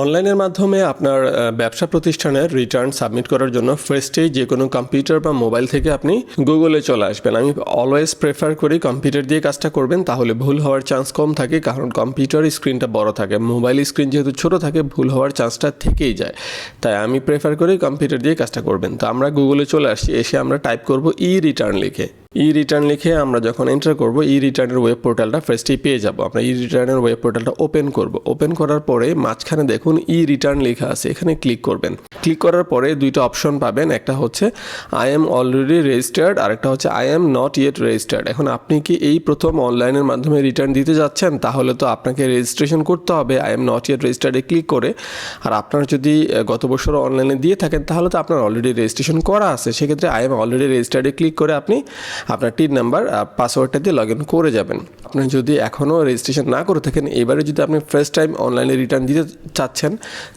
অনলাইনের মাধ্যমে আপনার ব্যবসা প্রতিষ্ঠানের রিটার্ন সাবমিট করার জন্য ফার্স্টেই যে কোনো কম্পিউটার বা মোবাইল থেকে আপনি গুগলে চলে আসবেন। আমি অলওয়েজ প্রেফার করি কম্পিউটার দিয়ে কাজটা করবেন, তাহলে ভুল হওয়ার চান্স কম থাকে, কারণ কম্পিউটার স্ক্রিনটা বড় থাকে, মোবাইল স্ক্রিন যেহেতু ছোট থাকে ভুল হওয়ার চান্সটা থেকেই যায়। তাই আমি প্রেফার করি কম্পিউটার দিয়ে কাজটা করবেন। তো আমরা গুগলে চলে আসছি, এসে আমরা টাইপ করব রিটার্ন লিখে। রিটার্ন লিখে আমরা যখন এন্টার করব রিটার্নের ওয়েব পোর্টালটা ফার্স্টেই পেয়ে যাব। আমরা রিটার্নের ওয়েব পোর্টালটা ওপেন করব। ওপেন করার পরে মাঝখানে দেখুন রিটার্ন লেখা আছে, এখানে ক্লিক করবেন। ক্লিক করার পরে দুইটা অপশন পাবেন, একটা হচ্ছে আই এম অলরেডি রেজিস্টার্ড আর একটা হচ্ছে I am not yet registered. এখন আপনি কি এই প্রথম অনলাইনের মাধ্যমে রিটার্ন দিতে যাচ্ছেন, তাহলে তো আপনাকে রেজিস্ট্রেশন করতে হবে আই এম নট ইয়েট রেজিস্টার্ডে ক্লিক করে। আর আপনার যদি গত বছর অনলাইনে দিয়ে থাকেন তাহলে তো আপনার অলরেডি রেজিস্ট্রেশন করা আছে, সেক্ষেত্রে আই এম অলরেডি রেজিস্টার্ডে ক্লিক করে আপনি আপনার টিন নাম্বার পাসওয়ার্ডটা দিয়ে লগ ইন করে যাবেন। আপনি যদি এখনও রেজিস্ট্রেশন না করে থাকেন, এবারে যদি আপনি ফার্স্ট টাইম অনলাইনে রিটার্ন দিতে চাচ্ছেন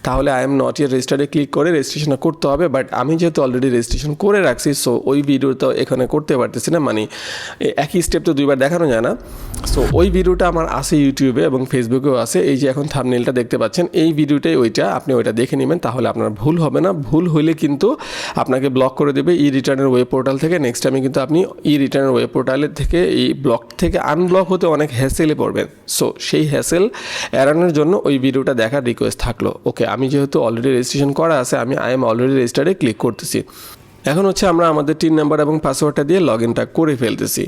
তাহলে আই এম নট ইয়েট রেজিস্টার্ডে ক্লিক করে রেজিস্ট্রেশনটা করতে হবে। বাট আমি যেহেতু অলরেডি রেজিস্ট্রেশন করে রাখছি, সো ওই ভিডিও তো এখানে করতে পারতেছি না, মানে একই স্টেপ তো দুইবার দেখানো যায় না। সো ওই ভিডিওটা আমার আছে ইউটিউবে এবং ফেসবুকেও আছে। এই যে এখন থাম্বনেইলটা দেখতে পাচ্ছেন, এই ভিডিওটাই ওইটা, আপনি ওইটা দেখে নেবেন, তাহলে আপনার ভুল হবে না। ভুল হইলে কিন্তু আপনাকে ব্লক করে দেবে রিটার্নের ওয়েব পোর্টাল থেকে। নেক্সট টাইমে কিন্তু আপনি রিটার্নের ওয়েব পোর্টালের থেকে এই ব্লক থেকে আনব্লক হতে অনেক হ্যাসেলে পড়বেন। সো সেই হ্যাসেল এড়ানোর জন্য ওই ভিডিওটা দেখার রিকোয়েস্ট থাকলো। ওকে, আমি যেহেতু অলরেডি রেজিস্ট্রেশন করা আছে, আমি আই এম অলরেডি রেজিস্টার্ডে ক্লিক করতেছি। এখন হচ্ছে আমরা আমাদের টিন নাম্বার এবং পাসওয়ার্ডটা দিয়ে লগ ইনটা করে ফেলতেছি।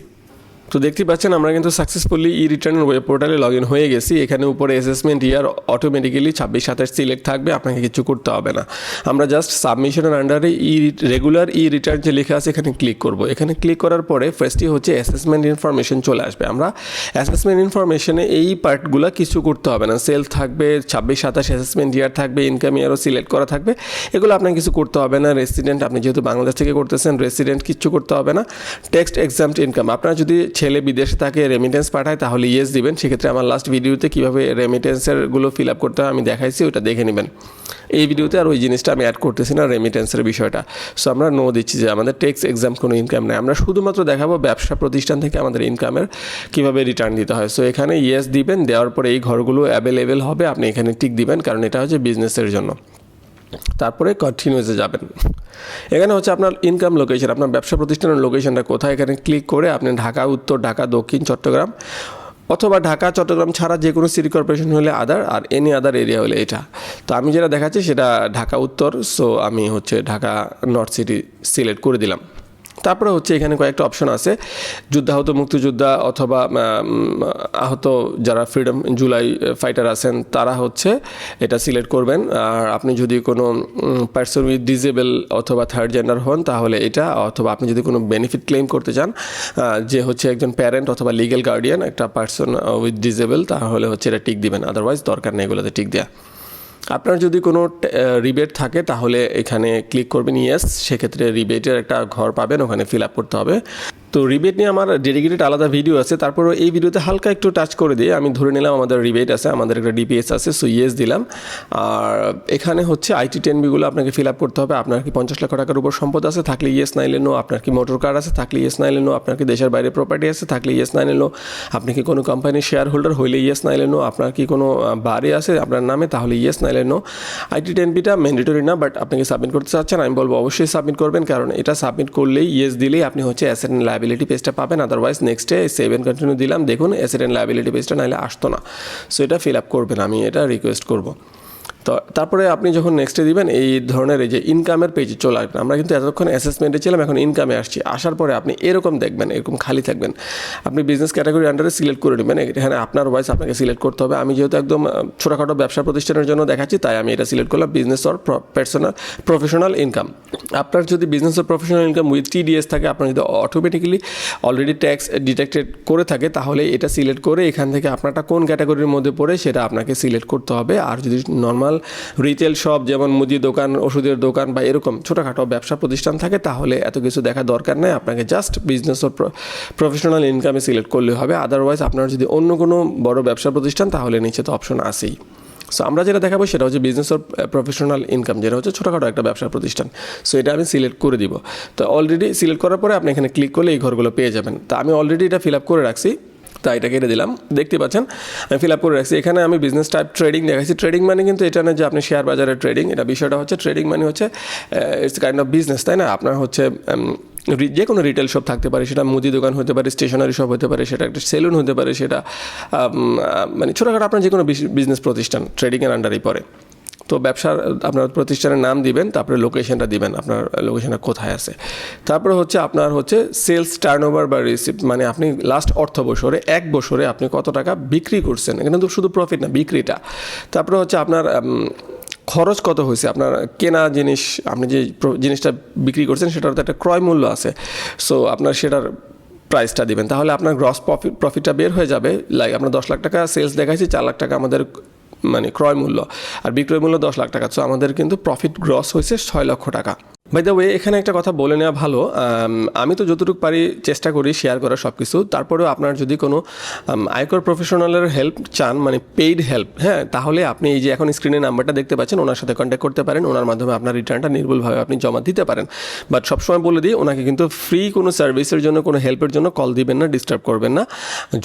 তো দেখতে পাচ্ছেন আমরা কিন্তু সাকসেসফুলি রিটার্নের ওয়েব পোর্টালে লগ ইন হয়ে গেছি। এখানে উপরে অ্যাসেসমেন্ট ইয়ার অটোমেটিক্যালি 26-27 সিলেক্ট থাকবে, আপনাকে কিছু করতে হবে না। আমরা জাস্ট সাবমিশনের আন্ডারে রেগুলার রিটার্ন যে লেখা আছে এখানে ক্লিক করব। এখানে ক্লিক করার পরে ফার্স্টই হচ্ছে অ্যাসেসমেন্ট ইনফরমেশন চলে আসবে। আমরা অ্যাসেসমেন্ট ইনফরমেশনে এই পার্টগুলো কিছু করতে হবে না। সেল থাকবে, 26-27 অ্যাসেসমেন্ট ইয়ার থাকবে, ইনকাম ইয়ারও সিলেক্ট করা থাকবে, এগুলো আপনাকে কিছু করতে হবে না। রেসিডেন্ট, আপনি যেহেতু বাংলাদেশ থেকে করতেছেন, রেসিডেন্ট কিচ্ছু করতে হবে না। টেক্সট এক্সাম্পট ইনকাম, আপনার যদি ছেলে বিদেশে তাকে রেমিটেন্স পাঠায় তাহলে ইয়েস দিবেন। সেক্ষেত্রে আমার লাস্ট ভিডিওতে কীভাবে রেমিটেন্সেরগুলো ফিল আপ করতে হয় আমি দেখাইছি, ওটা দেখে নেবেন। এই ভিডিওতে আর ওই জিনিসটা আমি অ্যাড করতেছি না, রেমিটেন্সের বিষয়টা। সো আমরা নো দিচ্ছি যে আমাদের টেক্স এক্সাম কোনো ইনকাম নেই, আমরা শুধুমাত্র দেখাবো ব্যবসা প্রতিষ্ঠান থেকে আমাদের ইনকামের কীভাবে রিটার্ন দিতে হয়। সো এখানে ইয়েস দিবেন, দেওয়ার পরে এই ঘরগুলো অ্যাভেলেবেল হবে, আপনি এখানে টিক দিবেন, কারণ এটা হচ্ছে বিজনেসের জন্য। তারপরে কন্টিনিউসে যাবেন। এখানে হচ্ছে আপনার ইনকাম লোকেশন, আপনার ব্যবসা প্রতিষ্ঠানের লোকেশনটা কোথায়, এখানে ক্লিক করে আপনি ঢাকা উত্তর, ঢাকা দক্ষিণ, চট্টগ্রাম, অথবা ঢাকা চট্টগ্রাম ছাড়া যে কোনো সিটি কর্পোরেশন হলে আদার, আর এনি আদার এরিয়া হলে এটা। তো আমি যেটা দেখাচ্ছি সেটা ঢাকা উত্তর, সো আমি হচ্ছে ঢাকা নর্থ সিটি সিলেক্ট করে দিলাম। তারপরে হচ্ছে এখানে কয়েকটা অপশন আছে, যুদ্ধাহত মুক্তিযোদ্ধা অথবা আহত যারা ফ্রিডম জুলাই ফাইটার আছেন তারা হচ্ছে এটা সিলেক্ট করবেন। আর আপনি যদি কোনো পার্সন উইথ ডিজেবল অথবা থার্ড জেন্ডার হন তাহলে এটা, অথবা আপনি যদি কোনো বেনিফিট ক্লেম করতে চান যে হচ্ছে একজন প্যারেন্ট অথবা লিগ্যাল গার্ডিয়ান একটা পার্সন উইথ ডিজেবল, তাহলে হচ্ছে এটা টিক দিবেন, আদারওয়াইজ দরকার নেই এগুলোতে টিক দেওয়া। আপনার যদি কোনো রিবেট থাকে তাহলে এখানে ক্লিক করবেন ইয়েস, সেক্ষেত্রে রিবেটের একটা ঘর পাবেন, ওখানে ফিল আপ করতে হবে। তো রিবেট নিয়ে আমার ডেডিকেটেড আলাদা ভিডিও আছে, তারপরে এই ভিডিওতে হালকা একটু টাচ করে দিয়ে আমি ধরে নিলাম আমাদের রিবেট আছে, আমাদের একটা ডিপিএস আছে, সো ইয়েস দিলাম। আর এখানে হচ্ছে আইটি 10বিগুলো আপনাকে ফিল আপ করতে হবে। আপনার কি 50 লাখ টাকার উপর সম্পদ আছে, থাকলে ইয়েস নাইলে নো। আপনার কি মোটর কার আছে, থাকলে ইয়েস নাইলে নো। আপনার কি দেশের বাইরে প্রপার্টি আছে, থাকলে ইয়েস নাইলে নো। আপনি কি কোনো কোম্পানির শেয়ার হোল্ডার হইলে ইয়েস নাইলে নো। আপনার কি কোনো বাড়ি আছে আপনার নামে, তাহলে ইয়েস নাইলে নো। আইটি 10বিটা ম্যান্ডেটরি না, বাট আপনি কি সাবমিট করতে চাচ্ছেন, আমি বলবো অবশ্যই সাবমিট করবেন, কারণ এটা সাবমিট করলেই ইয়েস দিলেই আপনি হচ্ছে অ্যাসেট অ্যান্ড লায়াবিলিটি পেজটা পাবেন। আদারওয়াইজ নেক্সটে সেভ অ্যান্ড কন্টিনিউ দিলাম, দেখুন অ্যাসেট অ্যান্ড লায়াবিলিটি পেজটা নাহলে আসতো না। সো এটা ফিল আপ করবেন, আমি এটা রিকোয়েস্ট করবো। তো তারপরে আপনি যখন নেক্সটে দিবেন এই ধরনের এই যে ইনকামের পেজে চলে আসবেন। আমরা কিন্তু এতক্ষণ অ্যাসেসমেন্টে ছিলাম, এখন ইনকামে আসছি। আসার পরে আপনি এরকম দেখবেন, এরকম খালি থাকবেন। আপনি বিজনেস ক্যাটাগরি আন্ডারে সিলেক্ট করে নেবেন, এখানে আপনার ওয়াইজ আপনাকে সিলেক্ট করতে হবে। আমি যেহেতু একদম ছোটোখাটো ব্যবসা প্রতিষ্ঠানের জন্য দেখাচ্ছি, তাই আমি এটা সিলেক্ট করলাম বিজনেস অর প্রফেশনাল ইনকাম। আপনার যদি business or professional income with TDS থাকে, আপনার যদি অটোমেটিক্যালি অলরেডি ট্যাক্স ডিটেক্টেড করে থাকে, তাহলে এটা সিলেক্ট করে এখান থেকে আপনারটা কোন ক্যাটাগরির মধ্যে পড়ে সেটা আপনাকে সিলেক্ট করতে হবে। আর যদি নর্মাল রিটেল শপ যেমন মুদি দোকান, ওষুধের দোকান বা এরকম ছোটোখাটো ব্যবসা প্রতিষ্ঠান থাকে, তাহলে এত কিছু দেখা দরকার নেই, আপনাকে জাস্ট বিজনেস ও প্রফেশনাল ইনকামে সিলেক্ট করলে হবে। আদারওয়াইজ আপনার যদি অন্য কোনো বড় ব্যবসা প্রতিষ্ঠান তাহলে নিচে তো অপশন আসেই। সো আমরা যেটা দেখাবো সেটা হচ্ছে বিজনেস অর প্রফেশনাল ইনকাম, যেটা হচ্ছে ছোটোখাটো একটা ব্যবসা প্রতিষ্ঠান। সো এটা আমি সিলেক্ট করে দিব। তো অলরেডি সিলেক্ট করার পরে আপনি এখানে ক্লিক করলে এই ঘরগুলো পেয়ে যাবেন। তো আমি অলরেডি এটা ফিল আপ করে রাখছি। তাই এটা কেটে দিলাম। দেখতে পাচ্ছেন আমি ফিল আপ করে রাখছি। এখানে আমি বিজনেস টাইপ ট্রেডিং দেখাচ্ছি। ট্রেডিং মানে কিন্তু এটা না যে আপনি শেয়ার বাজারে ট্রেডিং, এটা বিষয়টা হচ্ছে ট্রেডিং মানে হচ্ছে ইটস কাইন্ড অফ বিজনেস, তাই না? আপনার হচ্ছে যে কোনো রিটেল শপ থাকতে পারে, সেটা মুদি দোকান হতে পারে, স্টেশনারি শপ হতে পারে, সেটা একটা সেলুন হতে পারে, সেটা মানে ছোটোখাটো আপনার যে কোনো বিজনেস প্রতিষ্ঠান ট্রেডিংয়ের আন্ডারেই পড়ে। তো ব্যবসার আপনার প্রতিষ্ঠানের নাম দিবেন, তারপরে লোকেশনটা দিবেন, আপনার লোকেশনটা কোথায় আছে। তারপরে হচ্ছে আপনার হচ্ছে সেলস টার্নওভার বা রিসিপ্ট, মানে আপনি লাস্ট অর্থ বছরে 1 বছরে আপনি কত টাকা বিক্রি করছেন, এখানে তো শুধু প্রফিট না, বিক্রিটা। তারপরে হচ্ছে আপনার খরচ কত হয়েছে, আপনার কেনা জিনিস, আপনি যে জিনিসটা বিক্রি করছেন সেটার তো একটা ক্রয় মূল্য আছে, সো আপনার সেটার প্রাইসটা দিবেন, তাহলে আপনার গ্রস প্রফিটটা বের হয়ে যাবে। লাইক আপনার 10 লাখ টাকা সেলস দেখাইছি, 4 লাখ টাকা আমাদের মানে ক্রয় মূল্য, আর বিক্রয় মূল্য 10 লাখ টাকা, সো আমাদের কিন্তু প্রফিট গ্রস হয়েছে 6 লক্ষ টাকা। বাই দ্য ওয়ে, এখানে একটা কথা বলে নেওয়া ভালো, আমি তো যতটুকু পারি চেষ্টা করি শেয়ার করার সব কিছু। তারপরেও আপনার যদি কোনো আয়কর প্রফেশনালের হেল্প চান, মানে পেইড হেল্প, হ্যাঁ, তাহলে আপনি এই যে এখন স্ক্রিনে নাম্বারটা দেখতে পাচ্ছেন, ওনার সাথে কন্ট্যাক্ট করতে পারেন, ওনার মাধ্যমে আপনার রিটার্নটা নির্ভুলভাবে আপনি জমা দিতে পারেন। বাট সবসময় বলে দিই, ওনাকে কিন্তু ফ্রি কোনো সার্ভিসের জন্য, কোনো হেল্পের জন্য কল দিবেন না, ডিস্টার্ব করবেন না।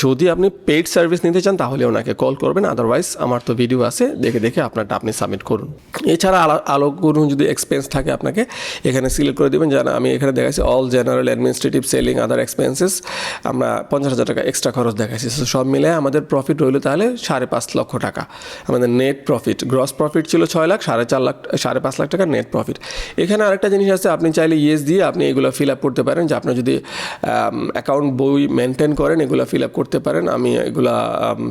যদি আপনি পেইড সার্ভিস নিতে চান তাহলে ওনাকে কল করবেন, আদারওয়াইজ আমার তো ভিডিও আছে, দেখে দেখে আপনারটা আপনি সাবমিট করুন। এছাড়া আলো কোনো যদি এক্সপেন্স থাকে আপনাকে এখানে সিলেক্ট করে দেবেন, যেন আমি এখানে দেখাচ্ছি অল জেনারেল অ্যাডমিনিস্ট্রেটিভ সেলিং আদার এক্সপেন্সেস, আমরা 50,000 টাকা এক্সট্রা খরচ দেখাচ্ছি। সব মিলে আমাদের প্রফিট রইল তাহলে 5.5 লক্ষ টাকা। আমাদের নেট প্রফিট, গ্রস প্রফিট ছিল 6 লাখ, 5.5 লাখ টাকা নেট প্রফিট। এখানে আরেকটা জিনিস আছে, আপনি চাইলে ইয়েস দিয়ে আপনি এগুলো ফিল আপ করতে পারেন, যে আপনি যদি অ্যাকাউন্ট বই মেনটেন করেন এগুলো ফিল আপ করতে পারেন। আমি এগুলা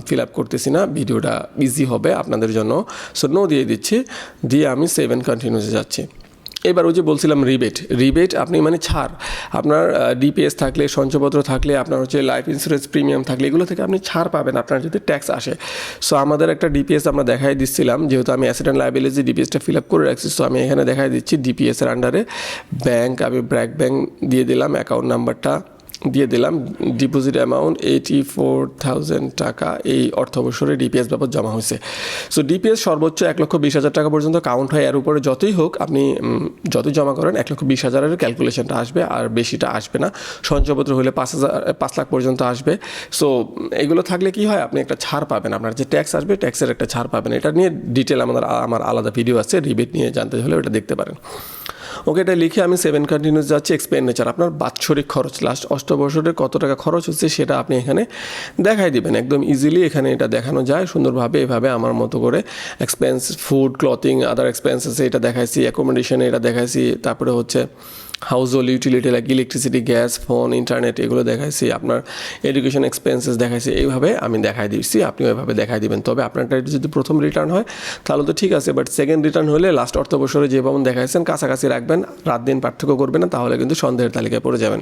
ফিল আপ করতেছি না, ভিডিওটা ইজি হবে আপনাদের জন্য, সো নো দিয়ে দিচ্ছি, দিয়ে আমি সেভ এন্ড কন্টিনিউতে যাচ্ছি। এবার ওই যে বলছিলাম রিবেট আপনি মানে ছাড়, আপনার ডিপিএস থাকলে, সঞ্চয়পত্র থাকলে, আপনার হচ্ছে লাইফ ইন্স্যুরেন্স প্রিমিয়াম থাকলে, এগুলো থেকে আপনি ছাড় পাবেন আপনার যদি ট্যাক্স আসে। সো আমাদের একটা ডিপিএস আমরা দেখাই দিচ্ছিলাম, যেহেতু আমি অ্যাসেট অ্যান্ড লায়াবিলিটি ডিপিএসটা ফিল আপ করে রাখছি, সো আমি এখানে দেখাই দিচ্ছি ডিপিএসের আন্ডারে ব্যাংক, আমি ব্র্যাক ব্যাংক দিয়ে দিলাম, অ্যাকাউন্ট নাম্বারটা দিয়ে দিলাম, ডিপোজিট অ্যামাউন্ট 84,000 টাকা এই অর্থ বছরে ডিপিএস বাবদ জমা হয়েছে। সো ডিপিএস সর্বোচ্চ 1,20,000 টাকা পর্যন্ত কাউন্ট হয়, এর উপরে যতই হোক আপনি যতই জমা করেন 1,20,000 ক্যালকুলেশনটা আসবে, আর বেশিটা আসবে না। সঞ্চয়পত্র হলে 5 লাখ পর্যন্ত আসবে। সো এগুলো থাকলে কি হয়, আপনি একটা ছাড় পাবেন, আপনার যে ট্যাক্স আসবে ট্যাক্সের একটা ছাড় পাবেন। এটা নিয়ে ডিটেল আমার আলাদা ভিডিও আছে, রিবেট নিয়ে জানতে হলে ওটা দেখতে পারেন। ওকে, এটা লিখে আমি 7 কন্টিনিউস যাচ্ছি। এক্সপেন্ডিচার, আপনার বাৎসরিক খরচ, লাস্ট 8 বছরে কত টাকা খরচ হচ্ছে সেটা আপনি এখানে দেখাই দিবেন, একদম ইজিলি এখানে এটা দেখানো যায় সুন্দরভাবে। এভাবে আমার মতো করে এক্সপেন্স, ফুড, ক্লথিং, আদার এক্সপেন্সেস এটা দেখাইছি, অ্যাকোমোডেশনে এটা দেখাইছি, তারপরে হচ্ছে house hold utility like electricity, gas, phone, internet এগুলো দেখাইছি, আপনার এডুকেশন এক্সপেন্সেস দেখাইছি, এইভাবে আমি দেখাই দিচ্ছি, আপনিও এভাবে দেখাই দিবেন। তবে আপনারটা যদি প্রথম রিটার্ন হয় তাহলে তো ঠিক আছে, বাট সেকেন্ড রিটার্ন হলে লাস্ট অর্থ বছরে যে যেমন দেখাইছেন কাছাকাছি রাখবেন, রাত দিন পার্থক্য করবেন না, তাহলে কিন্তু সন্দেহের তালিকায় পড়ে যাবেন।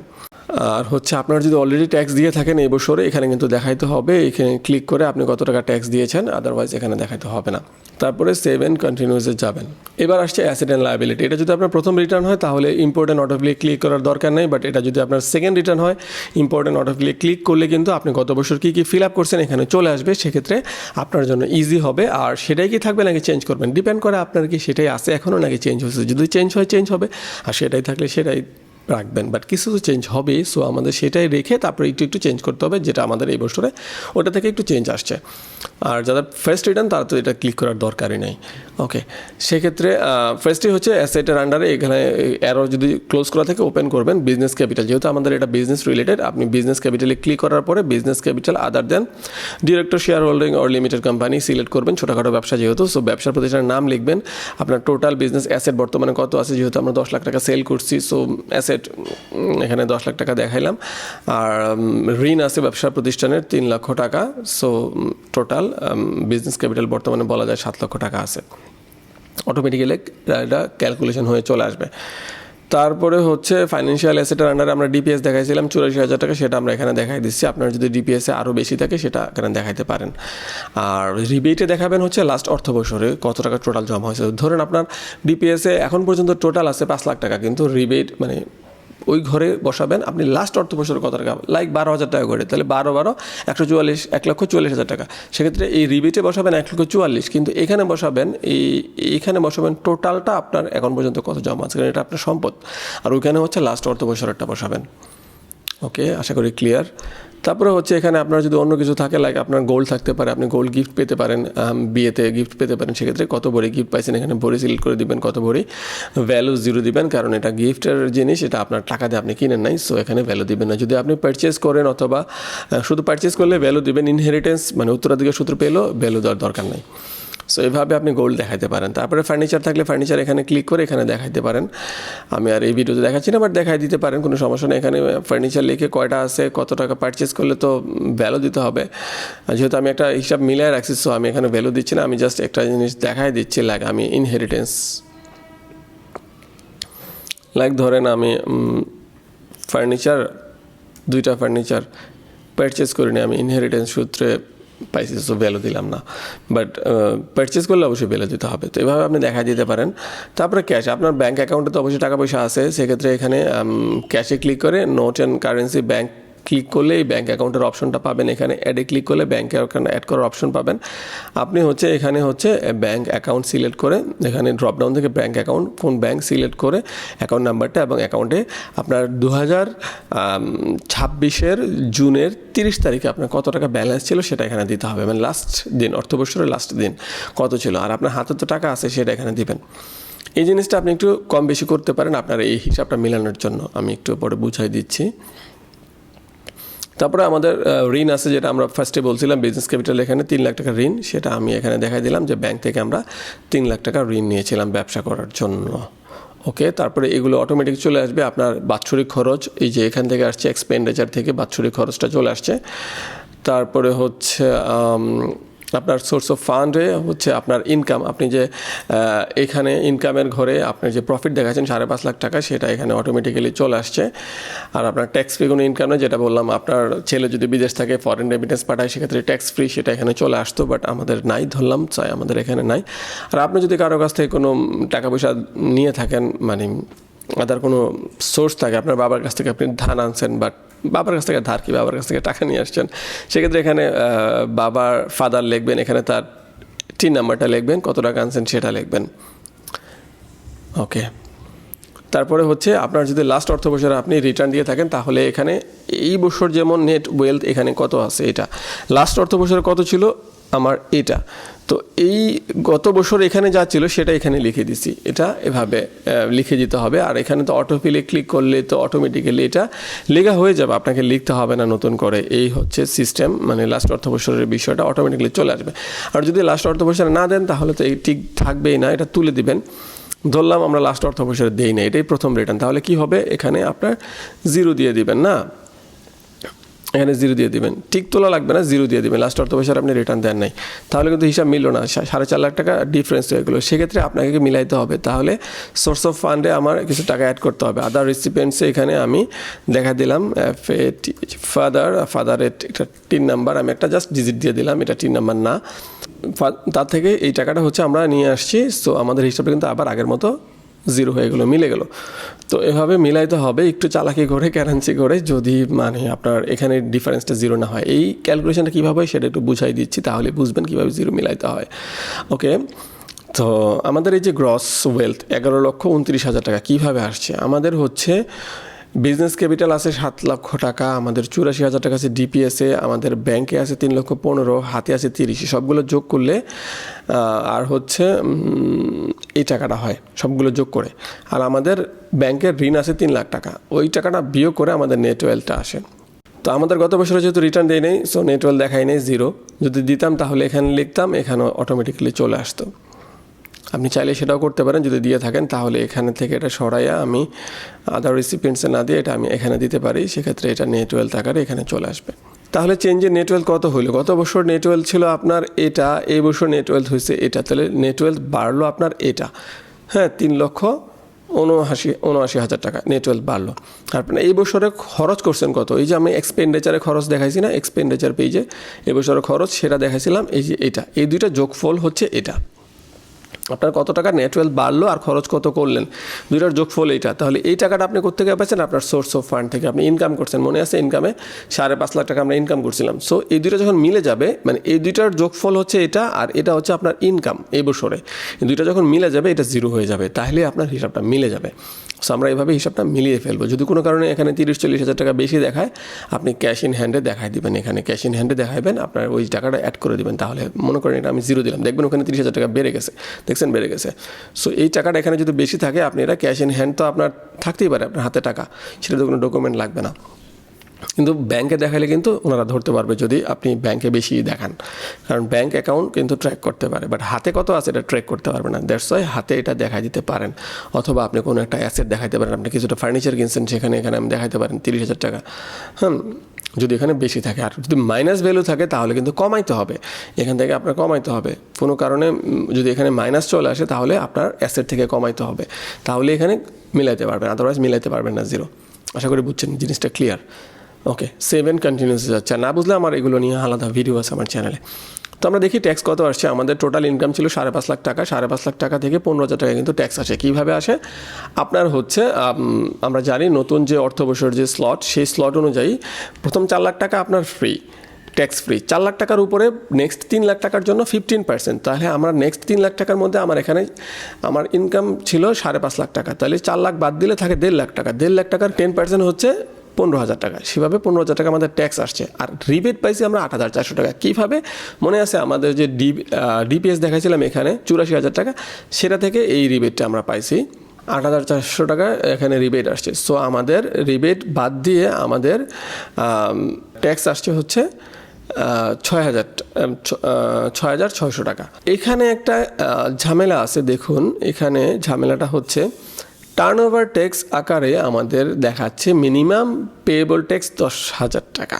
আর হচ্ছে আপনার যদি অলরেডি ট্যাক্স দিয়ে থাকেন এই বছরে, এখানে কিন্তু দেখাইতে হবে, এখানে ক্লিক করে আপনি কত টাকা ট্যাক্স দিয়েছেন, আদারওয়াইজ এখানে দেখাইতে হবে না। তারপরে সেভ এন্ড কন্টিনিউসে যাবেন। এবার আসছে অ্যাসেট অ্যান্ড লায়াবিলিটি। এটা যদি আপনার প্রথম রিটার্ন হয় তাহলে ইম্পোর্টেন্ট অটোক্লিক ক্লিক করার দরকার নেই, বাট এটা যদি আপনার সেকেন্ড রিটার্ন হয় ইম্পোর্টেন্ট অটোক্লিক ক্লিক করলে কিন্তু আপনি গত বছর কী কী ফিল আপ করছেন এখানে চলে আসবে, সেক্ষেত্রে আপনার জন্য ইজি হবে। আর সেটাই কি থাকবে নাকি চেঞ্জ করবেন, ডিপেন্ড করে আপনার কি সেটাই আছে এখনও নাকি চেঞ্জ হয়েছে। যদি চেঞ্জ হয় চেঞ্জ হবে, আর সেটাই থাকলে সেটাই রাখবেন, বাট কিছু তো চেঞ্জ হবে, সো আমাদের সেটাই রেখে তারপরে একটু চেঞ্জ করতে হবে, যেটা আমাদের এই বছরে ওটা থেকে একটু চেঞ্জ আসছে। আর যারা ফার্স্ট রিটার্ন তারা তো এটা ক্লিক করার দরকারই নেই। ওকে, সেক্ষেত্রে ফার্স্টই হচ্ছে অ্যাসেটের আন্ডারে এখানে অ্যারো যদি ক্লোজ করা থেকে ওপেন করবেন বিজনেস ক্যাপিটাল, যেহেতু আমাদের এটা বিজনেস রিলেটেড, আপনি বিজনেস ক্যাপিটালে ক্লিক করার পরে business capital other than director share holding or limited company select করবেন, ছোটোখাটো ব্যবসা যেহেতু, সো ব্যবসার প্রতিষ্ঠানের নাম লিখবেন, আপনার টোটাল বিজনেস অ্যাসেট বর্তমানে কত আছে, যেহেতু আমরা 10 লাখ টাকা সেল করছি, সো অ্যাসেট এখানে 10 লাখ টাকা দেখাইলাম, আর ঋণ আছে ব্যবসা প্রতিষ্ঠানের 3 লক্ষ টাকা, সো টোটাল বিজনেস ক্যাপিটাল বর্তমানে বলা যায় 7 লক্ষ টাকা আছে। অটোমেটিক্যালি এটা ক্যালকুলেশন হয়ে চলে আসবে। তারপরে হচ্ছে ফাইন্যান্সিয়াল অ্যাসেটের আন্ডারে আমরা ডিপিএস দেখাইছিলাম 84,000 টাকা, সেটা আমরা এখানে দেখাই দিচ্ছি। আপনার যদি ডিপিএসে আরও বেশি থাকে সেটা এখানে দেখাইতে পারেন। আর রিবেটে দেখাবেন হচ্ছে লাস্ট অর্থ বছরে কত টাকা টোটাল জমা হয়েছে। ধরেন আপনার ডিপিএসে এখন পর্যন্ত টোটাল আছে 5 লাখ টাকা, কিন্তু রিবেট মানে ওই ঘরে বসাবেন আপনি লাস্ট অর্থ বছরে কত টাকা, লাইক 12,000 টাকা করে, তাহলে 12 144 1,44,000 টাকা। সেক্ষেত্রে এই রিবেটে বসাবেন 1,44,000, কিন্তু এখানে বসাবেন এইখানে বসাবেন টোটালটা আপনার এখন পর্যন্ত কত জমা আছে, কারণ এটা আপনার সম্পদ, আর ওইখানে হচ্ছে লাস্ট অর্থ বছরেরটা বসাবেন। ওকে, আশা করি ক্লিয়ার। তারপরে হচ্ছে এখানে আপনার যদি অন্য কিছু থাকে, লাইক আপনার গোল্ড থাকতে পারে, আপনি গোল্ড গিফট পেতে পারেন, বিয়েতে গিফট পেতে পারেন, সেক্ষেত্রে কত ভরি গিফট পাইছেন এখানে ভরি সিলেক্ট করে দিবেন, কত ভরি, ভ্যালু 0 দিবেন, কারণ এটা গিফটের জিনিস, এটা আপনার টাকা দিয়ে আপনি কিনেন নাই, সো এখানে ভ্যালু দিবেন না। যদি আপনি পারচেস করেন অথবা শুধু পারচেস করলে ভ্যালু দিবেন, ইনহেরিটেন্স মানে উত্তরাধিকার সূত্র পেলেও ভ্যালু দেওয়ার দরকার নাই। সো এইভাবে আপনি গোল্ড দেখাতে পারেন। তারপরে ফার্নিচার থাকলে ফার্নিচার এখানে ক্লিক করে এখানে দেখাইতে পারেন। আমি আর এই ভিডিওতে দেখাচ্ছি না, বাট দেখাই দিতে পারেন, কোনো সমস্যা নেই। এখানে ফার্নিচার লিখে কয়টা আছে, কত টাকা পারচেস করলে তো ভ্যালু দিতে হবে। যেহেতু আমি একটা হিসাব মিলিয়ে রাখছি, সো আমি এখানে ভ্যালু দিচ্ছি না, আমি জাস্ট একটা জিনিস দেখাই দিচ্ছি, লাইক আমি ইনহেরিটেন্স, লাইক ধরেন আমি ফার্নিচার 2টা ফার্নিচার পারচেস করিনি, আমি ইনহেরিটেন্স সূত্রে পাইছি, সো ভ্যালু দিলাম না। বাট পারচেস করলে অবশ্যই ভ্যালু দিতে হবে। তো এভাবে আপনি দেখা দিতে পারেন। তারপরে ক্যাশ, আপনার ব্যাঙ্ক অ্যাকাউন্টে তো অবশ্যই টাকা পয়সা আছে, সেক্ষেত্রে এখানে ক্যাশে ক্লিক করে note and currency bank click করলে এই ব্যাঙ্ক অ্যাকাউন্টের অপশনটা পাবেন। এখানে অ্যাডে ক্লিক করলে ব্যাঙ্ক অ্যাকাউন্ট অ্যাড করার অপশন পাবেন। আপনি হচ্ছে এখানে হচ্ছে ব্যাঙ্ক অ্যাকাউন্ট সিলেক্ট করে এখানে ড্রপডাউন থেকে ব্যাঙ্ক অ্যাকাউন্ট, কোন ব্যাঙ্ক সিলেক্ট করে অ্যাকাউন্ট নাম্বারটা এবং অ্যাকাউন্টে আপনার 2026 জুনের 30 তারিখে আপনার কত টাকা ব্যালেন্স ছিল সেটা এখানে দিতে হবে, মানে লাস্ট দিন, অর্থবর্ষের লাস্ট দিন কত ছিল, আর আপনার হাতে তো টাকা আছে সেটা এখানে দিবেন। এই জিনিসটা আপনি একটু কম বেশি করতে পারেন আপনার এই হিসাবটা মেলানোর জন্য, আমি একটু পরে বুঝাই দিচ্ছি। তারপরে আমাদের ঋণ আছে, যেটা আমরা ফার্স্টে বলছিলাম বিজনেস ক্যাপিটাল, এখানে 3 লাখ টাকা ঋণ, সেটা আমি এখানে দেখাই দিলাম যে ব্যাংক থেকে আমরা 3 লাখ টাকা ঋণ নিয়েছিলাম ব্যবসা করার জন্য। ওকে, তারপরে এগুলো অটোমেটিক চলে আসবে। আপনার বাৎসরিক খরচ এই যে এখান থেকে আসছে, এক্সপেন্ডিচার থেকে বাৎসরিক খরচটা চলে আসছে। তারপরে হচ্ছে আপনার সোর্স অফ ফান্ডে হচ্ছে আপনার ইনকাম, আপনি যে এখানে ইনকামের ঘরে আপনি যে প্রফিট দেখাচ্ছেন 5.5 লাখ টাকা, সেটা এখানে অটোমেটিক্যালি চলে আসছে। আর আপনার ট্যাক্স ফ্রি কোনো ইনকাম নেই, যেটা বললাম আপনার ছেলে যদি বিদেশ থাকে ফরেন রেমিটেন্স পাঠায় সেক্ষেত্রে ট্যাক্স ফ্রি, সেটা এখানে চলে আসতো, বাট আমাদের নাই, ধরলাম চাই আমাদের এখানে নাই। আর আপনি যদি কারো কাছ থেকে কোনো টাকা পয়সা নিয়ে থাকেন, মানে আদার কোনো সোর্স থাকে, আপনার বাবার কাছ থেকে আপনি ধান আনছেন, বাট বাবার কাছ থেকে ধার কি বাবার কাছ থেকে টাকা নিয়ে আসছেন, সেক্ষেত্রে এখানে বাবার ফাদার লিখবেন, এখানে তার টিন নাম্বারটা লিখবেন, কত টাকা আনছেন সেটা লিখবেন। ওকে, তারপরে হচ্ছে আপনার যদি লাস্ট অর্থ বছরে আপনি রিটার্ন দিয়ে থাকেন, তাহলে এখানে এই বছর যেমন নেট ওয়েলথ এখানে কত আছে, এটা লাস্ট অর্থ বছরে কত ছিল আমার এটা, তো এই গত বছর এখানে যা ছিল সেটা এখানে লিখে দিছি, এটা এভাবে লিখে দিতে হবে। আর এখানে তো অটোফিলে ক্লিক করলে তো অটোমেটিক্যালি এটা লেখা হয়ে যাবে, আপনাকে লিখতে হবে না নতুন করে। এই হচ্ছে সিস্টেম, মানে লাস্ট অর্থ বছরের বিষয়টা অটোমেটিক্যালি চলে আসবে। আর যদি লাস্ট অর্থ বছরে না দেন তাহলে তো এই ঠিক থাকবেই না, এটা তুলে দিবেন। ধরলাম আমরা লাস্ট অর্থ বছরে দেই না, এটাই প্রথম রিটার্ন, তাহলে কি হবে, এখানে আপনার 0 দিয়ে দিবেন, না এখানে 0 দিয়ে দিবেন, টিক তোলা লাগবে না, 0 দিয়ে দিবেন। লাস্ট অর্থ বছর আপনি রিটার্ন দেন নাই, তাহলে কিন্তু হিসাব মিলল না, 4.5 লাখ টাকা ডিফারেন্স হয়ে গেলো, সেক্ষেত্রে আপনাকে মিলাইতে হবে। তাহলে সোর্স অফ ফান্ডে আমার কিছু টাকা অ্যাড করতে হবে। আদার রেসিপিয়েন্টসে এখানে আমি দেখা দিলাম ফাদারের একটা টিন নাম্বার, আমি একটা জাস্ট ডিজিট দিয়ে দিলাম, এটা টিন নাম্বার না, তার থেকে এই টাকাটা হচ্ছে আমরা নিয়ে আসছি। সো আমাদের হিসাবটা কিন্তু আবার আগের মতো 0 হয়ে গেলো, মিলে গেলো। তো এভাবে মিলাইতে হবে একটু চালাকি করে, ক্যারেন্সি করে, যদি মানে আপনার এখানে ডিফারেন্সটা 0 না হয়। এই ক্যালকুলেশনটা কীভাবে হয় সেটা একটু বুঝাই দিচ্ছি, তাহলে বুঝবেন কীভাবে 0 মিলাইতে হয়। ওকে, তো আমাদের এই যে গ্রস ওয়েলথ 11,29,000 টাকা কীভাবে আসছে, আমাদের হচ্ছে বিজনেস ক্যাপিটাল আছে 7 লক্ষ টাকা, আমাদের 84,000 টাকা আছে ডিপিএসে, আমাদের ব্যাংকে আছে 3,15,000, হাতে আছে 30, সবগুলো যোগ করলে আর হচ্ছে এই টাকাটা হয় সবগুলো যোগ করে। আর আমাদের ব্যাংকের ঋণ আছে 3 লাখ টাকা, ওই টাকাটা বিয়োগ করে আমাদের নেট ওয়েলথটা আসে। তো আমাদের গত বছরে যেহেতু রিটার্ন দেয় নেই, সো নেট ওয়েলথ দেখাই নেই 0, যদি দিতাম তাহলে এখানে লিখতাম, এখানে অটোমেটিক্যালি চলে আসতো। আপনি চাইলে সেটাও করতে পারেন, যদি দিয়ে থাকেন তাহলে এখানে থেকে এটা সরাইয়া আমি আদার রেসিপিয়েন্টসে না দিয়ে এটা আমি এখানে দিতে পারি, সেক্ষেত্রে এটা নেট ওয়েলথ আকারে এখানে চলে আসবে। তাহলে চেঞ্জের নেট ওয়েলথ কত হইলো, গত বছর নেট ওয়েলথ ছিল আপনার এটা, এই বছর নেট ওয়েলথ হয়েছে এটা, তাহলে নেট ওয়েলথ বাড়লো আপনার এটা, হ্যাঁ 3,79,000 টাকা নেট ওয়েলথ বাড়লো। আপনার এই বছরে খরচ করছেন কত, এই যে আমি এক্সপেন্ডিচারে খরচ দেখাইছি না, এক্সপেন্ডিচার পেজে এই বছরে খরচ সেটা দেখাইছিলাম, এই যে এটা, এই দুইটা যোগফল হচ্ছে এটা, আপনার কত টাকা নেট ওয়েলথ বাড়লো আর খরচ কত করলেন, দুইটার যোগফল এইটা। তাহলে এই টাকাটা আপনি কোথেকে পাচ্ছেন, আপনার সোর্স অফ ফান্ড থেকে আপনি ইনকাম করছেন, মনে আছে ইনকামে 5.5 লাখ টাকা আমরা ইনকাম করছিলাম। সো এই দুইটা যখন মিলে যাবে, মানে এই দুইটার যোগফল হচ্ছে এটা আর এটা হচ্ছে আপনার ইনকাম এই বছরে, এই দুইটা যখন মিলে যাবে এটা 0 হয়ে যাবে, তাহলে আপনার হিসাবটা মিলে যাবে। সো আমরা এইভাবে হিসাবটা মিলিয়ে ফেলবো। যদি কোনো কারণে এখানে 30-40 হাজার টাকা বেশি দেখায়, আপনি ক্যাশ ইন হ্যান্ডে দেখাই দিবেন, এখানে ক্যাশ ইন হ্যান্ডে দেখাবেন, আপনার ওই টাকাটা অ্যাড করে দিবেন। তাহলে মনে করেন এটা আমি 0 দিলাম, দেখবেন ওখানে 30 হাজার টাকা বেড়ে গেছে, দেখছেন বেড়ে গেছে। সো এই টাকাটা এখানে যদি বেশি থাকে, আপনি এটা ক্যাশ ইন হ্যান্ড তো আপনার থাকতেই পারে, আপনার হাতে টাকা, সেটা তো কোনো ডকুমেন্ট লাগবে না। কিন্তু ব্যাংকে দেখালে কিন্তু ওনারা ধরতে পারবে যদি আপনি ব্যাংকে বেশি দেখান, কারণ ব্যাংক অ্যাকাউন্ট কিন্তু ট্র্যাক করতে পারে, বাট হাতে কত আছে এটা ট্র্যাক করতে পারবে না। দ্যাটস ওয়াই হাতে এটা দেখাই দিতে পারেন, অথবা আপনি কোনো একটা অ্যাসেট দেখাইতে পারেন, আপনি কিছুটা ফার্নিচার কিনছেন, সেখানে এখানে আমি দেখাইতে পারেন 30 হাজার টাকা, যদি এখানে বেশি থাকে। আর যদি মাইনাস ভ্যালু থাকে তাহলে কিন্তু কমাইতে হবে, এখান থেকে আপনার কমাইতে হবে। কোনো কারণে যদি এখানে মাইনাস চলে আসে তাহলে আপনার অ্যাসেট থেকে কমাইতে হবে, তাহলে এখানে মিলাইতে পারবেন, আদারওয়াইজ মিলাইতে পারবেন না 0। আশা করি বুঝছেন জিনিসটা ক্লিয়ার। ওকে, 7 কন্টিনিউসে যাচ্ছে, না বুঝলে আমার এগুলো নিয়ে আলাদা ভিডিও আছে আমার চ্যানেলে। তো আমরা দেখি ট্যাক্স কত আসছে। আমাদের টোটাল ইনকাম ছিল 5.5 লাখ টাকা, 5.5 লাখ টাকা থেকে 15,000 টাকা কিন্তু ট্যাক্স আসে। কীভাবে আসে? আপনার হচ্ছে আমরা জানি নতুন যে অর্থ বছর যে স্লট, সেই স্লট অনুযায়ী প্রথম 4 লাখ টাকা আপনার ফ্রি, ট্যাক্স ফ্রি। 4 লাখ টাকার উপরে নেক্সট 3 লাখ টাকার জন্য 15%। তাহলে আমরা নেক্সট 3 লাখ টাকার মধ্যে আমার এখানে আমার ইনকাম ছিল 5.5 লাখ টাকা, তাহলে 4 লাখ বাদ দিলে থাকে 1.5 লাখ টাকা। 1.5 লাখ টাকার 10% হচ্ছে 15,000 টাকা, সেভাবে 15,000 টাকা আমাদের ট্যাক্স আসছে। আর রিবেট পাইছি আমরা 8,400 টাকা। কীভাবে? মনে আছে আমাদের যে ডিপিএস দেখাইছিলাম এখানে 84,000 টাকা, সেটা থেকে এই রিবেটটা আমরা পাইছি 8,400 টাকা এখানে রিবেট আসছে। সো আমাদের রিবেট বাদ দিয়ে আমাদের ট্যাক্স আসছে হচ্ছে 6,600 টাকা। এখানে একটা ঝামেলা আছে, দেখুন এখানে ঝামেলাটা হচ্ছে টার্নওভার ট্যাক্স আকারে আমাদের দেখাচ্ছে মিনিমাম পেয়েবল ট্যাক্স 10,000 টাকা।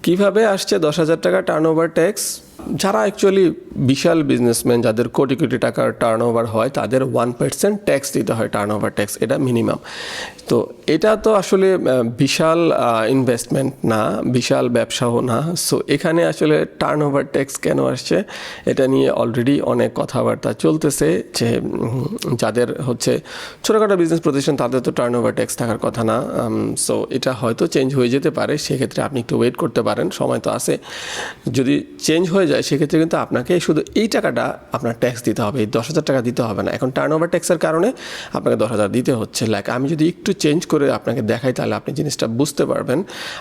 কীভাবে আসছে 10,000 টাকা টার্নওভার ট্যাক্স? যারা অ্যাকচুয়ালি বিশাল বিজনেসম্যান, যাদের কোটি কোটি টাকার টার্নওভার হয়, তাদের 1% ট্যাক্স দিতে হয়, টার্নওভার ট্যাক্স, এটা মিনিমাম। তো এটা তো আসলে বিশাল ইনভেস্টমেন্ট না, বিশাল ব্যবসাও না। সো এখানে আসলে টার্নওভার ট্যাক্স কেন আসছে এটা নিয়ে অলরেডি অনেক কথাবার্তা চলতেছে, যে যাদের হচ্ছে ছোটোখাটো বিজনেস প্রতিষ্ঠান তাদের তো টার্নওভার ট্যাক্স থাকার কথা না। সো এটা হয়তো চেঞ্জ হয়ে যেতে পারে, সেক্ষেত্রে আপনি একটু ওয়েট করতে পারেন, সময় তো আছে। যদি চেঞ্জ হয়ে যায় সেক্ষেত্রে কিন্তু আপনাকে শুধু এই টাকাটা আপনার ট্যাক্স দিতে হবে, এই 10,000 টাকা দিতে হবে না। এখন টার্নওভার ট্যাক্সের কারণে আপনাকে 10,000 দিতে হচ্ছে। লাইক আমি যদি একটু চেঞ্জ করে আপনাকে দেখাই তাহলে আপনি জিনিসটা বুঝতে পারবেন।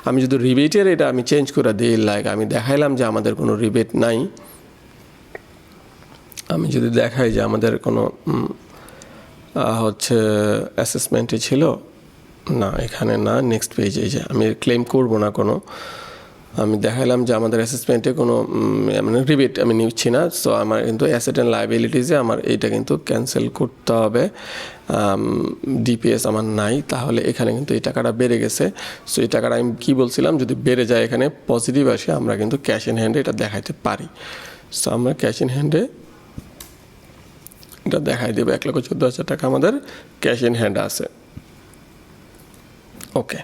আমি যদি রিবেটের এটা আমি চেঞ্জ করে দিই, লাইক আমি দেখাইলাম যে আমাদের কোনো রিবেট নাই, আমি যদি দেখাই যে আমাদের কোনো হচ্ছে অ্যাসেসমেন্টে ছিল না, এখানে না, নেক্সট পেজে, যে আমি ক্লেম করব না কোনো, আমি দেখালাম যে আমাদের অ্যাসেসমেন্টে কোনো মানে রিবেট আমি নিচ্ছি না। সো আমার কিন্তু অ্যাসেট অ্যান্ড লায়াবিলিটিসে আমার এইটা কিন্তু ক্যান্সেল করতে হবে, ডিপিএস আমার নাই, তাহলে এখানে কিন্তু এই টাকাটা বেড়ে গেছে। সো এই টাকাটা আমি কী বলছিলাম, যদি বেড়ে যায় এখানে পজিটিভ আসে, আমরা কিন্তু ক্যাশ ইন হ্যান্ডে এটা দেখাইতে পারি। সো আমরা ক্যাশ ইন হ্যান্ডে এটা দেখাই দেবো, 1,14,000 টাকা আমাদের ক্যাশ ইন হ্যান্ড আছে। ওকে,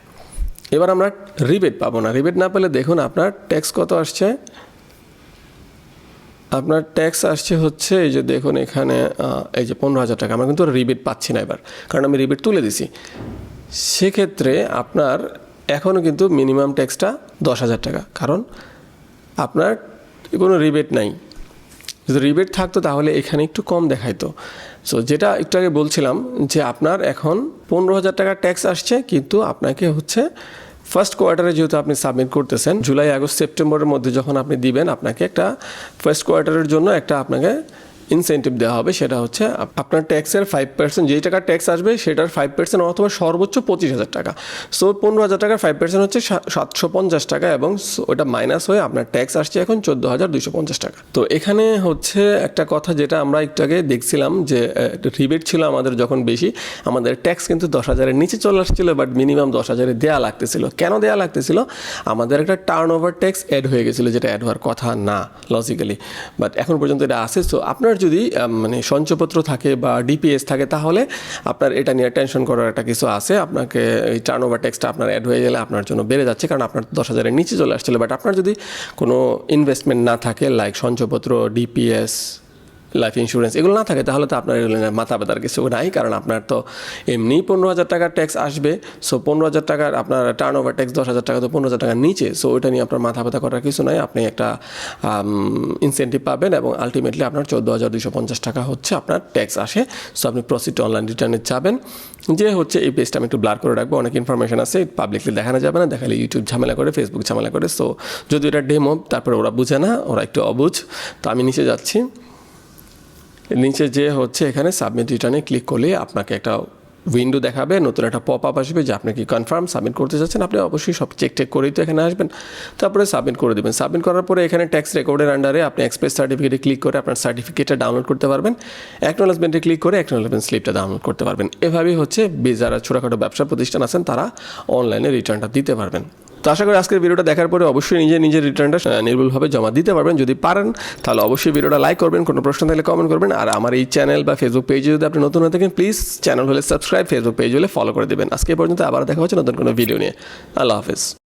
এবার আমরা রিবেট পাবো না। রিবেট না পেলে দেখুন আপনার ট্যাক্স কত আসছে। আপনার ট্যাক্স আসছে হচ্ছে এই যে দেখুন এখানে এই যে 15,000 টাকা। আমরা কিন্তু রিবেট পাচ্ছি না এবার, কারণ আমি রিবেট তুলে দিছি। সেক্ষেত্রে আপনার এখনও কিন্তু মিনিমাম ট্যাক্সটা 10,000 টাকা, কারণ আপনার কোনো রিবেট নাই। যদি রিবেট থাকতো তাহলে এখানে একটু কম দেখাইতো। সো যেটা একটু আগে বলছিলাম যে আপনার এখন 15,000 টাকা ট্যাক্স আসছে, কিন্তু আপনাকে হচ্ছে ফার্স্ট কোয়ার্টারে যেহেতু আপনি সাবমিট করতেছেন, জুলাই, আগস্ট, সেপ্টেম্বরের মধ্যে যখন আপনি দিবেন, আপনাকে একটা ফার্স্ট কোয়ার্টারের জন্য একটা আপনাকে ইনসেন্টিভ দেওয়া হবে। সেটা হচ্ছে আপনার ট্যাক্সের 5%, যেই টাকা ট্যাক্স আসবে সেটার 5% অথবা সর্বোচ্চ 25,000 টাকা। সো 15,000 টাকার 5% হচ্ছে 750 টাকা, এবং ওটা মাইনাস হয়ে আপনার ট্যাক্স আসছে এখন 14,250 টাকা। তো এখানে হচ্ছে একটা কথা যেটা আমরা একটু আগে দেখছিলাম, যে রিবেট ছিল আমাদের যখন বেশি, আমাদের ট্যাক্স কিন্তু 10,000-এর নিচে চলে আসছিল, বাট মিনিমাম 10,000-এ দেওয়া লাগতেছিল। কেন দেওয়া লাগতেছিল? আমাদের একটা টার্নওভার ট্যাক্স অ্যাড হয়ে গেছিলো, যেটা অ্যাড হওয়ার কথা না লজিক্যালি, বাট এখন পর্যন্ত এটা আসে। সো আপনার যদি মানে সঞ্চয়পত্র থাকে বা ডিপিএস থাকে, তাহলে আপনার এটা নিয়ে টেনশন করার একটা কিছু আছে। আপনাকে এই টার্নওভার ট্যাক্সটা আপনার অ্যাড হয়ে গেলে আপনার জন্য বেড়ে যাচ্ছে, কারণ আপনার 10,000-এর নিচে চলে আসছিল। বাট আপনার যদি কোনো ইনভেস্টমেন্ট না থাকে, লাইক সঞ্চয়পত্র, ডিপিএস, লাইফ ইন্স্যুরেন্স এগুলো না থাকে তাহলে তো আপনার এগুলো মাথা ব্যথার কিছু নাই, কারণ আপনার তো এমনি 15,000 টাকার ট্যাক্স আসবে। সো 15,000 টাকার আপনার টার্ন ওভার ট্যাক্স 10,000 টাকা, তো 15,000 টাকার নিচে। সো ওইটা নিয়ে আপনার মাথা ব্যথা করার কিছু নাই। আপনি একটা ইনসেন্টিভ পাবেন এবং আলটিমেটলি আপনার 14,250 টাকা হচ্ছে আপনার ট্যাক্স আসে। সো আপনি প্রসিড অনলাইন রিটার্নে যাবেন, যে হচ্ছে এই পেজটা আমি একটু ব্লার করে রাখবো, অনেক ইনফরমেশন আছে, পাবলিকলি দেখানো যাবে না, দেখালে ইউটিউব ঝামেলা করে, ফেসবুক ঝামেলা করে। সো যদি এটা ডেমো, তারপরে ওরা বুঝে না, ওরা একটু অবুঝ। তো আমি নিচে যাচ্ছি, নিচে যে হচ্ছে এখানে সাবমিট রিটার্নে ক্লিক করলে আপনাকে একটা উইন্ডো দেখাবে, নতুন একটা পপ আপ আসবে যে আপনি কি কনফার্ম সাবমিট করতে চাচ্ছেন। আপনি অবশ্যই সব চেক করেই তো এখানে আসবেন, তারপরে সাবমিট করে দেবেন। সাবমিট করার পরে এখানে ট্যাক্স রেকর্ডের আন্ডারে আপনি এক্সপ্রেস সার্টিফিকেটে ক্লিক করে আপনার সার্টিফিকেটটা ডাউনলোড করতে পারবেন, অ্যাকনোলেজমেন্টে ক্লিক করে অ্যাকনোলেজমেন্ট স্লিপটা ডাউনলোড করতে পারবেন। এভাবেই হচ্ছে যারা ছোটোখাটো ব্যবসা প্রতিষ্ঠান আছেন তারা অনলাইনে রিটার্নটা দিতে পারবেন। তো আশা করি আজকের ভিডিওটা দেখার পরে অবশ্যই নিজের রিটার্নটা নির্ভুলভাবে জমা দিতে পারবেন। যদি পারেন তাহলে অবশ্যই ভিডিওটা লাইক করবেন, কোনো প্রশ্ন থাকলে কমেন্ট করবেন। আর আমার এই চ্যানেল বা ফেসবুক পেজে যদি আপনি নতুন হয়ে থাকেন, প্লিজ চ্যানেল হলে সাবস্ক্রাইব, ফেসবুক পেজ হলে ফলো করে দেবেন। আজকে পর্যন্ত আবার দেখা হচ্ছে নতুন কোনো ভিডিও নিয়ে। আল্লাহ হাফেজ।